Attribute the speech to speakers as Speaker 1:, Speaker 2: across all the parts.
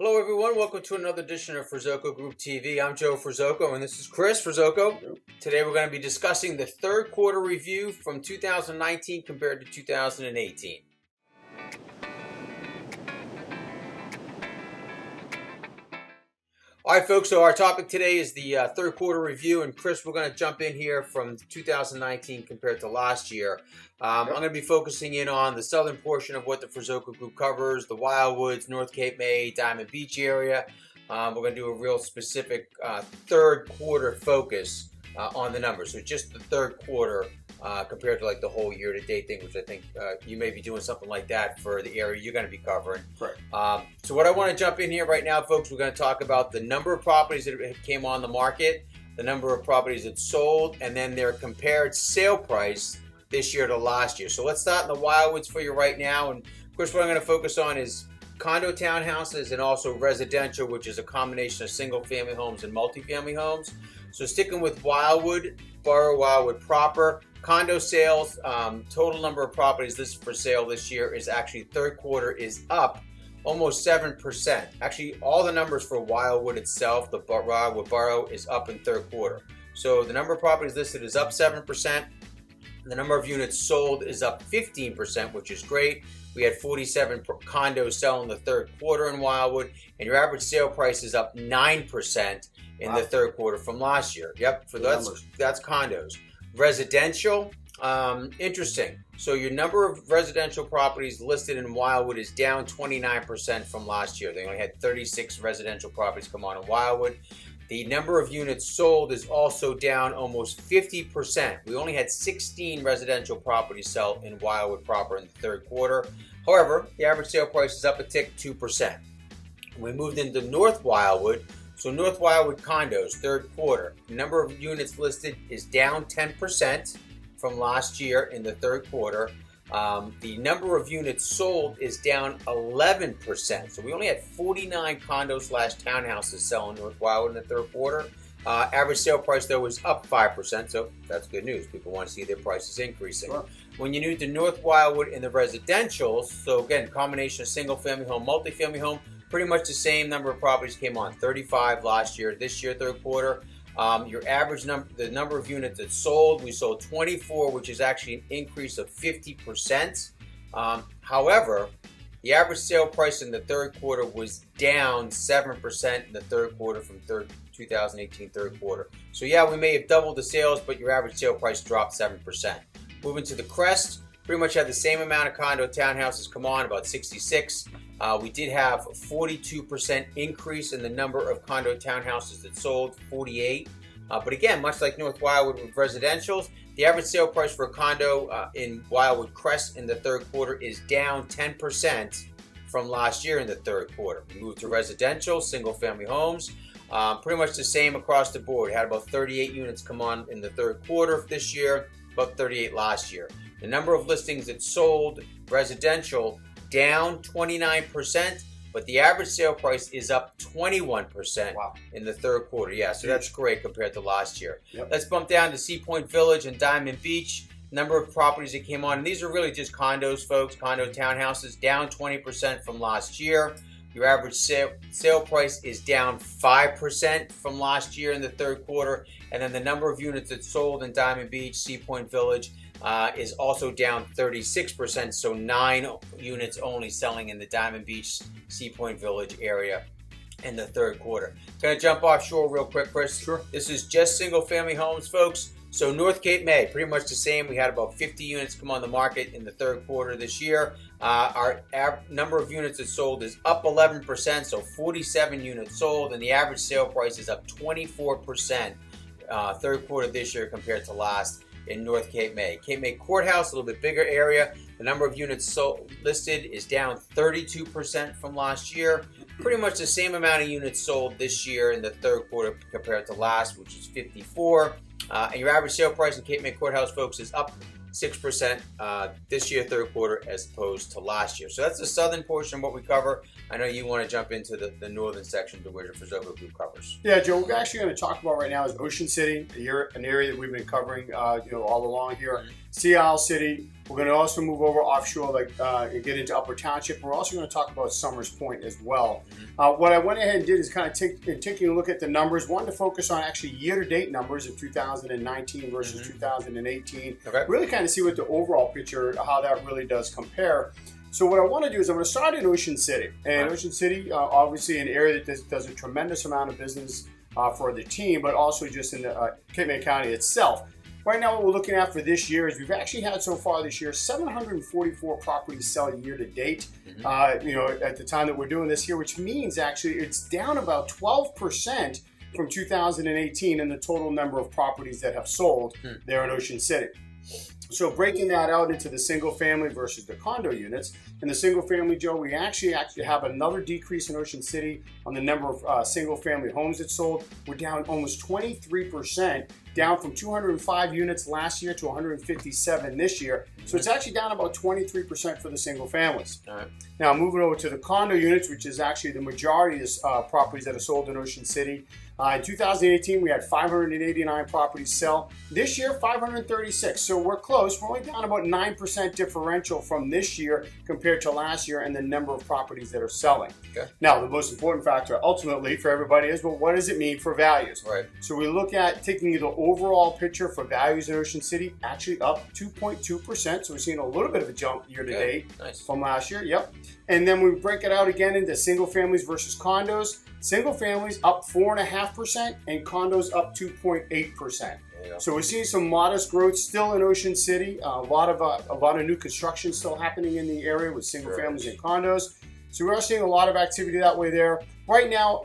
Speaker 1: Hello everyone, welcome to another edition of Ferzoco Group TV. I'm Joe Ferzoco and this is Chris Ferzoco. Today we're going to be discussing the third quarter review from 2019 compared to 2018. Alright folks, so our topic today is the third quarter review, and Chris, we're going to jump in here from 2019 compared to last year. I'm going to be focusing in on the southern portion of what the Ferzoco Group covers, the Wildwoods, North Cape May, Diamond Beach area. We're going to do a real specific third quarter focus on the numbers. So just the third quarter compared to like the whole year-to-date thing, which I think you may be doing something like that for the area you're going to be covering.
Speaker 2: Right.
Speaker 1: So what I want to jump in here right now, folks, we're going to talk about the number of properties that came on the market, the number of properties that sold, and then their compared sale price this year to last year. So let's start in the Wildwoods for you right now. And of course, what I'm going to focus on is condo townhouses and also residential, which is a combination of single-family homes and multifamily homes. So sticking with Wildwood, Borough Wildwood proper, condo sales, total number of properties listed for sale this year is actually third quarter is up almost 7%. Actually, all the numbers for Wildwood itself, the Wildwood Borough, is up in third quarter. So the number of properties listed is up 7%. The number of units sold is up 15%, which is great. We had 47 condos sell in the third quarter in Wildwood, and your average sale price is up 9% in the third quarter from last year. Yep, that's condos. Residential, interesting. So your number of residential properties listed in Wildwood is down 29% from last year. They only had 36 residential properties come on in Wildwood. The number of units sold is also down almost 50%. We only had 16 residential properties sell in Wildwood proper in the third quarter. However, the average sale price is up a tick, 2%. We moved into North Wildwood. So North Wildwood condos, third quarter. The number of units listed is down 10% from last year in the third quarter. The number of units sold is down 11%. So we only had 49 condos/townhouses selling North Wildwood in the third quarter. Average sale price, though, was up 5%. So that's good news. People want to see their prices increasing.
Speaker 2: Sure.
Speaker 1: When you move to North Wildwood in the residential, so again, combination of single-family home, multifamily home, pretty much the same number of properties came on, 35 last year. This year, third quarter, your average number, the number of units that sold, we sold 24, which is actually an increase of 50%. However, the average sale price in the third quarter was down 7% in the third quarter from 2018 third quarter. So yeah, we may have doubled the sales, but your average sale price dropped 7%. Moving to the Crest, pretty much had the same amount of condo townhouses come on, about 66. We did have a 42% increase in the number of condo townhouses that sold, 48. But again, much like North Wildwood with residentials, the average sale price for a condo in Wildwood Crest in the third quarter is down 10% from last year in the third quarter. We moved to residential, single-family homes, pretty much the same across the board. We had about 38 units come on in the third quarter of this year, about 38 last year. The number of listings that sold residential down 29%, but the average sale price is up 21% in the third quarter. Yeah, so that's great compared to last year.
Speaker 2: Yep.
Speaker 1: Let's bump down to Sea Point Village and Diamond Beach. Number of properties that came on, and these are really just condos, folks, condo townhouses, down 20% from last year. Your average sale price is down 5% from last year in the third quarter, and then the number of units that sold in Diamond Beach, Sea Point Village, is also down 36%, so 9 units only selling in the Diamond Beach, Sea Point Village area in the third quarter. Going to jump offshore real quick, Chris.
Speaker 2: Sure.
Speaker 1: This is just single-family homes, folks. So North Cape May, pretty much the same. We had about 50 units come on the market in the third quarter this year. Our number of units that sold is up 11%, so 47 units sold, and the average sale price is up 24% third quarter this year compared to last in North Cape May. Cape May Courthouse, a little bit bigger area. The number of units listed is down 32% from last year. Pretty much the same amount of units sold this year in the third quarter compared to last, which is 54. And your average sale price in Cape May Courthouse, folks, is up 6% this year, third quarter, as opposed to last year. So that's the southern portion of what we cover. I know you want to jump into the northern section to where the Ferzoco Group covers.
Speaker 2: Yeah, Joe, what we're actually going to talk about right now is Ocean City, an area that we've been covering all along here. Sea Isle City, We're going to also move over offshore, and get into Upper Township. We're also going to talk about Summers Point as well. What I went ahead and did is kind of taking a look at the numbers. Wanted to focus on actually year-to-date numbers of 2019 versus 2018.
Speaker 1: Okay.
Speaker 2: Really kind of see what the overall picture, how that really does compare. So what I want to do is I'm going to start in Ocean City. And Ocean City, obviously an area that does a tremendous amount of business for the team, but also just in the Cape May County itself. Right now, what we're looking at for this year is we've actually had so far this year 744 properties sell year to date. At the time that we're doing this here, which means actually it's down about 12% from 2018 in the total number of properties that have sold there in Ocean City. So breaking that out into the single family versus the condo units. In the single family, Joe, we actually have another decrease in Ocean City on the number of single family homes that sold. We're down almost 23%, down from 205 units last year to 157 this year. So it's actually down about 23% for the single families.
Speaker 1: All right.
Speaker 2: Now moving over to the condo units, which is actually the majority of properties that are sold in Ocean City. In 2018, we had 589 properties sell. This year, 536. So we're close. We're only down about 9% differential from this year compared to last year and the number of properties that are selling.
Speaker 1: Okay.
Speaker 2: Now, the most important factor ultimately for everybody is, well, what does it mean for values?
Speaker 1: Right.
Speaker 2: So we look at taking the overall picture for values in Ocean City, actually up 2.2%. So we're seeing a little bit of a jump year to date from last year. Yep. And then we break it out again into single families versus condos. Single families up 4.5% and condos up 2.8%. So we're seeing some modest growth still in Ocean City. A lot of new construction still happening in the area with single families and condos. So we are seeing a lot of activity that way there. Right now,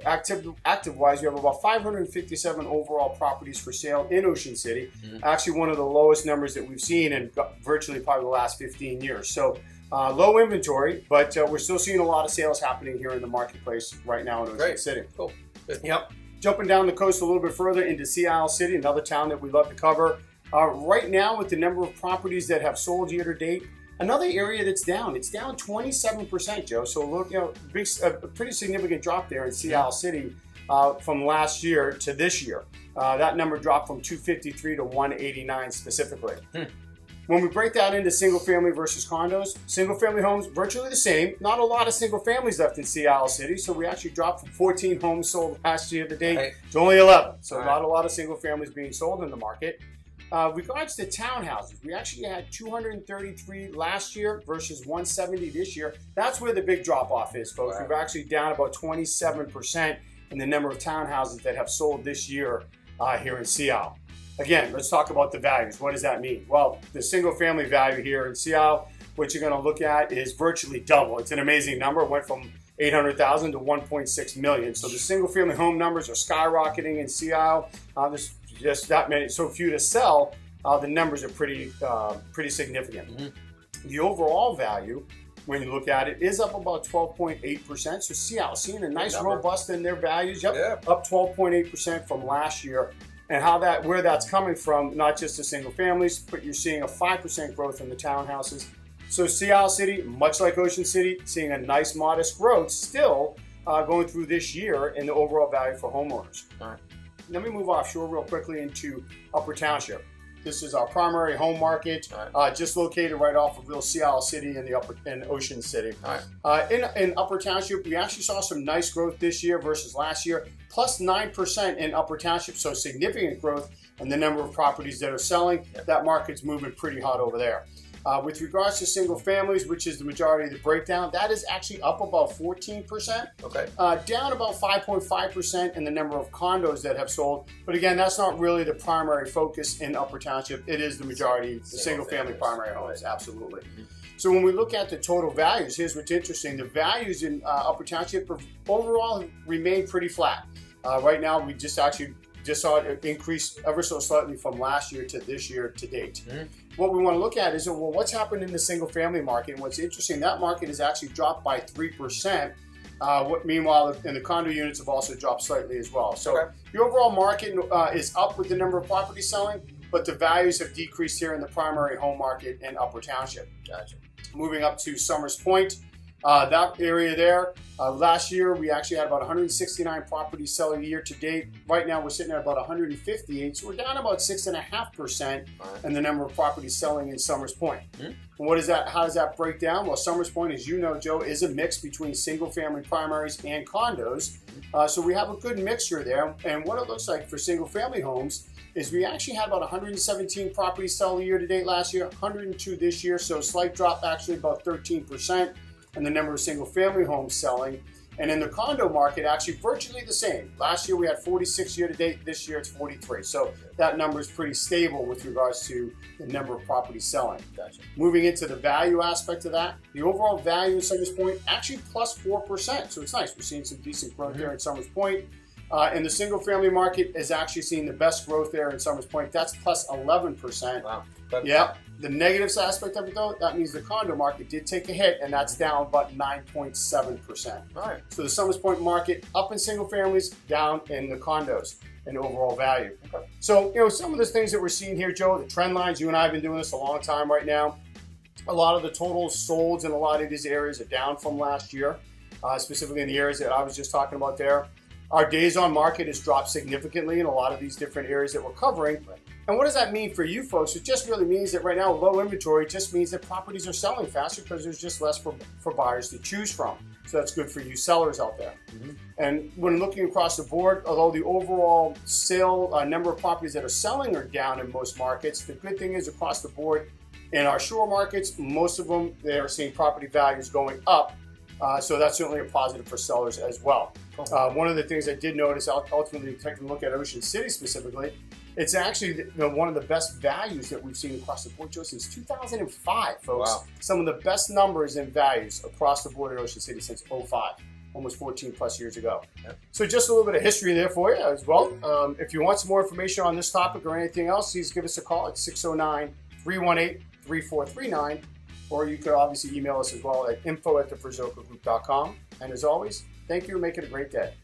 Speaker 2: active-wise, we have about 557 overall properties for sale in Ocean City. Actually, one of the lowest numbers that we've seen in virtually probably the last 15 years. So low inventory, but we're still seeing a lot of sales happening here in the marketplace right now in Ocean City.
Speaker 1: Cool. Good.
Speaker 2: Yep. Jumping down the coast a little bit further into Sea Isle City, another town that we love to cover. Right now, with the number of properties that have sold year to date, another area that's down. It's down 27%, Joe. So look, a pretty significant drop there in Sea Isle City from last year to this year. That number dropped from 253 to 189 specifically. When we break that into single family versus condos, single family homes virtually the same. Not a lot of single families left in Sea Isle City, so we actually dropped from 14 homes sold last year to date to only 11. So not a lot of single families being sold in the market. Regards to townhouses, we actually had 233 last year versus 170 this year. That's where the big drop off is, folks. We're actually down about 27% in the number of townhouses that have sold this year here in Sea Isle. Again, let's talk about the values. What does that mean? Well, the single family value here in Sea Isle, what you're going to look at is virtually double. It's an amazing number. It went from 800,000 to 1.6 million. So the single family home numbers are skyrocketing in Sea Isle. There's just that many, so few to sell. The numbers are pretty significant. The overall value, when you look at it, is up about 12.8%. So Sea Isle seeing a nice robust in their values. Up 12.8% from last year. And where that's coming from, not just the single families, but you're seeing a 5% growth in the townhouses. So Sea Isle City, much like Ocean City, seeing a nice modest growth still going through this year in the overall value for homeowners. All right. Let me move offshore real quickly into Upper Township. This is our primary home market, just located right off of real Sea Isle City in Ocean City. In Upper Township, we actually saw some nice growth this year versus last year, plus 9% in Upper Township, so significant growth in the number of properties that are selling. That market's moving pretty hot over there. With regards to single families, which is the majority of the breakdown, that is actually up about 14%. Down about 5.5% in the number of condos that have sold. But again, that's not really the primary focus in Upper Township. It is the majority, the single family primary homes, absolutely. So when we look at the total values, here's what's interesting. The values in Upper Township overall remain pretty flat. Right now, we just saw it increase ever so slightly from last year to this year to date. What we want to look at is, well, what's happened in the single family market? And what's interesting, that market has actually dropped by 3%. Meanwhile, the condo units have also dropped slightly as well. So the overall market is up with the number of properties selling, but the values have decreased here in the primary home market in Upper Township. Moving up to Summers Point. That area there, last year we actually had about 169 properties selling year to date. Right now we're sitting at about 158, so we're down about 6.5% in the number of properties selling in Summers Point. And what is that? How does that break down? Well, Summers Point, as you know, Joe, is a mix between single-family primaries and condos. So we have a good mixture there. And what it looks like for single-family homes is we actually had about 117 properties selling year to date last year, 102 this year, so a slight drop, actually about 13%. And the number of single-family homes selling. And in the condo market, actually virtually the same. Last year we had 46 year to date. This year it's 43. So that number is pretty stable with regards to the number of properties selling.
Speaker 1: Gotcha.
Speaker 2: Moving into the value aspect of that, the overall value in Summers Point actually plus 4%. So it's nice. We're seeing some decent growth there in Summers Point. And the single-family market is actually seeing the best growth there in Summers Point. That's plus 11%.
Speaker 1: Wow.
Speaker 2: Yeah. The negative aspect of it, though, that means the condo market did take a hit, and that's down about 9.7%.
Speaker 1: All right.
Speaker 2: So the Summers Point market up in single families, down in the condos in overall value.
Speaker 1: Okay.
Speaker 2: So, some of the things that we're seeing here, Joe, the trend lines, you and I have been doing this a long time right now. A lot of the totals sold in a lot of these areas are down from last year, specifically in the areas that I was just talking about there. Our days on market has dropped significantly in a lot of these different areas that we're covering. And what does that mean for you folks? It just really means that right now low inventory just means that properties are selling faster because there's just less for buyers to choose from. So that's good for you sellers out there. And when looking across the board, although the overall sale number of properties that are selling are down in most markets, the good thing is across the board in our shore markets, most of them, they are seeing property values going up. So that's certainly a positive for sellers as well. One of the things I did notice, ultimately taking a look at Ocean City specifically, it's actually one of the best values that we've seen across the board, Joe, since 2005, folks.
Speaker 1: Wow.
Speaker 2: Some of the best numbers in values across the board at Ocean City since 2005, almost 14 plus years ago.
Speaker 1: Yep.
Speaker 2: So just a little bit of history there for you as well. If you want some more information on this topic or anything else, please give us a call at 609-318-3439. Or you could obviously email us as well at info@theferzocogroup.com. And as always, thank you and make it a great day.